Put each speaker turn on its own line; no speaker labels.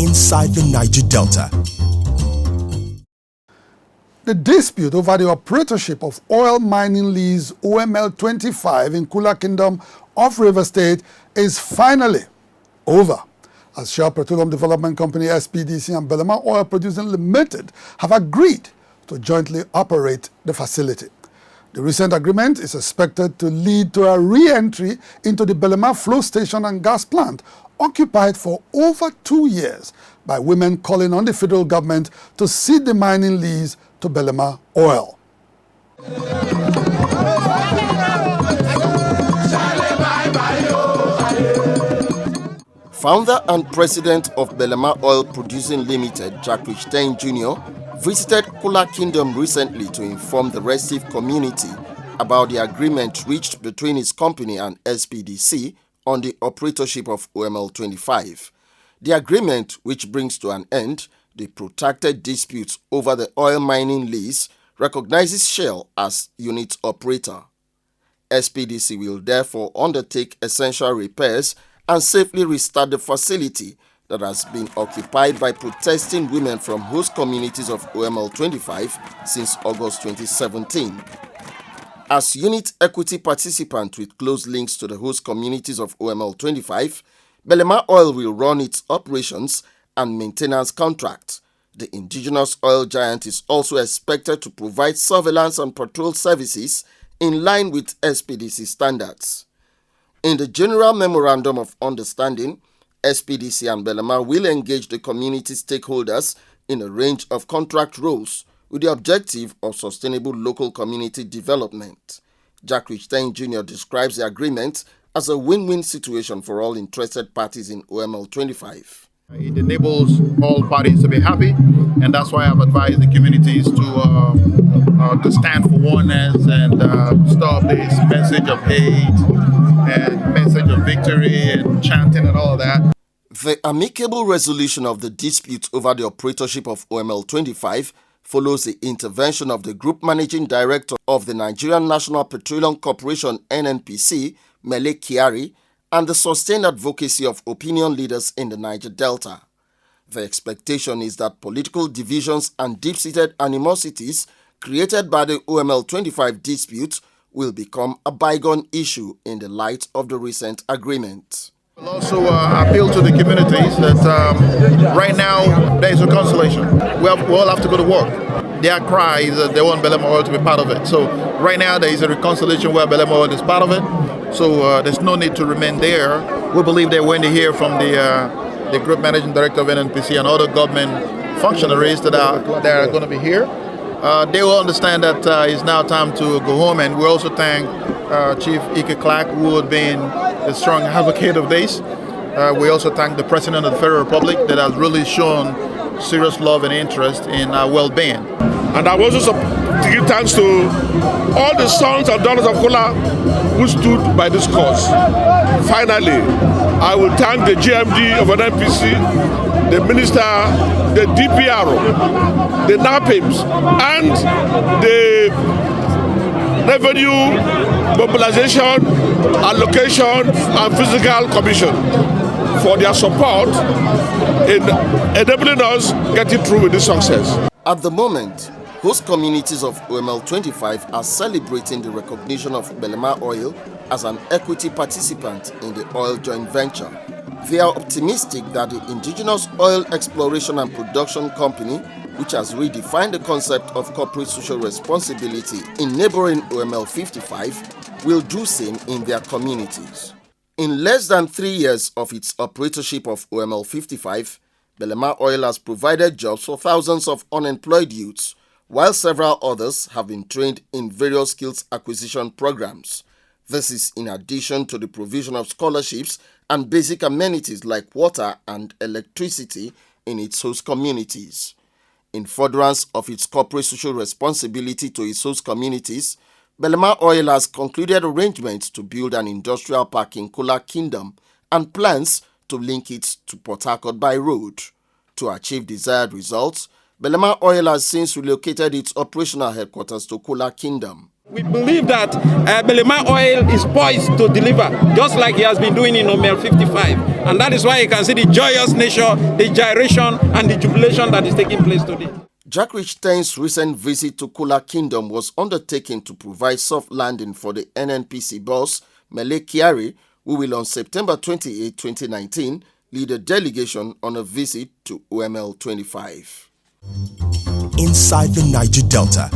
inside the Niger Delta.
The dispute over the operatorship of oil mining lease OML 25 in Akugha Kingdom of Rivers State is finally over, as Shell Petroleum Development Company SPDC and Belemaoil Producing Limited have agreed to jointly operate the facility. The recent agreement is expected to lead to a re-entry into the Belema flow station and gas plant, occupied for over 2 years by women calling on the federal government to cede the mining lease to Belemaoil.
Founder and president of Belemaoil Producing Limited, Jack Stein Jr., visited Akugha Kingdom recently to inform the Restif community about the agreement reached between his company and SPDC on the operatorship of OML 25. The agreement, which brings to an end the protracted disputes over the oil mining lease, recognizes Shell as unit operator. SPDC will therefore undertake essential repairs and safely restart the facility that has been occupied by protesting women from host communities of OML 25 since August 2017. As unit equity participant with close links to the host communities of OML 25, Belemaoil will run its operations and maintenance contract. The indigenous oil giant is also expected to provide surveillance and patrol services in line with SPDC standards. In the General Memorandum of Understanding, SPDC and Belema will engage the community stakeholders in a range of contract roles with the objective of sustainable local community development. Jack Stein Jr. describes the agreement as a win-win situation for all interested parties in OML 25.
It enables all parties to be happy, and that's why I've advised the communities to stand for oneness and stop this message of hate and message of victory and chanting and all of that.
The amicable resolution of the dispute over the operatorship of OML 25 follows the intervention of the Group Managing Director of the Nigerian National Petroleum Corporation NNPC, Mele Kyari, and the sustained advocacy of opinion leaders in the Niger Delta. The expectation is that political divisions and deep-seated animosities created by the OML 25 dispute will become a bygone issue in the light of the recent agreement.
We'll also appeal to the communities that right now there is a consolation. We all have to go to work. Their cry is that they want Belemaoil to be part of it. So right now there is a reconciliation where Belemaoil is part of it. So there's no need to remain there. We believe that when they hear from the Group Managing Director of NNPC and other government functionaries that are going to be here, they will understand that it's now time to go home. And we also thank Chief Ike Clark, who had been a strong advocate of this. We also thank the President of the Federal Republic that has really shown serious love and interest in our well-being.
And I will also give thanks to all the sons and daughters of Akugha who stood by this cause. Finally, I will thank the GMD of NNPC, the Minister, the DPR, the NAPIMS, and the Revenue, Mobilization, Allocation, and Physical Commission for their support in enabling us getting through with this success.
At the moment, host communities of OML 25 are celebrating the recognition of Belemaoil as an equity participant in the oil joint venture. They are optimistic that the Indigenous Oil Exploration and Production Company, which has redefined the concept of corporate social responsibility in neighboring OML 55, will do same in their communities. In less than 3 years of its operatorship of OML 55, Belemaoil has provided jobs for thousands of unemployed youths, while several others have been trained in various skills acquisition programs. This is in addition to the provision of scholarships and basic amenities like water and electricity in its host communities. In furtherance of its corporate social responsibility to its host communities, Belemaoil has concluded arrangements to build an industrial park in Akugha Kingdom and plans to link it to Port Harcourt by road. To achieve desired results, Belemaoil has since relocated its operational headquarters to Akugha Kingdom.
We believe that Belemaoil is poised to deliver, just like he has been doing in OML 55. And that is why you can see the joyous nature, the gyration, and the jubilation that is taking place today.
Jack Richtain's recent visit to Kula Kingdom was undertaken to provide soft landing for the NNPC boss, Mele Kyari, who will on September 28, 2019, lead a delegation on a visit to OML 25.
Inside the Niger Delta.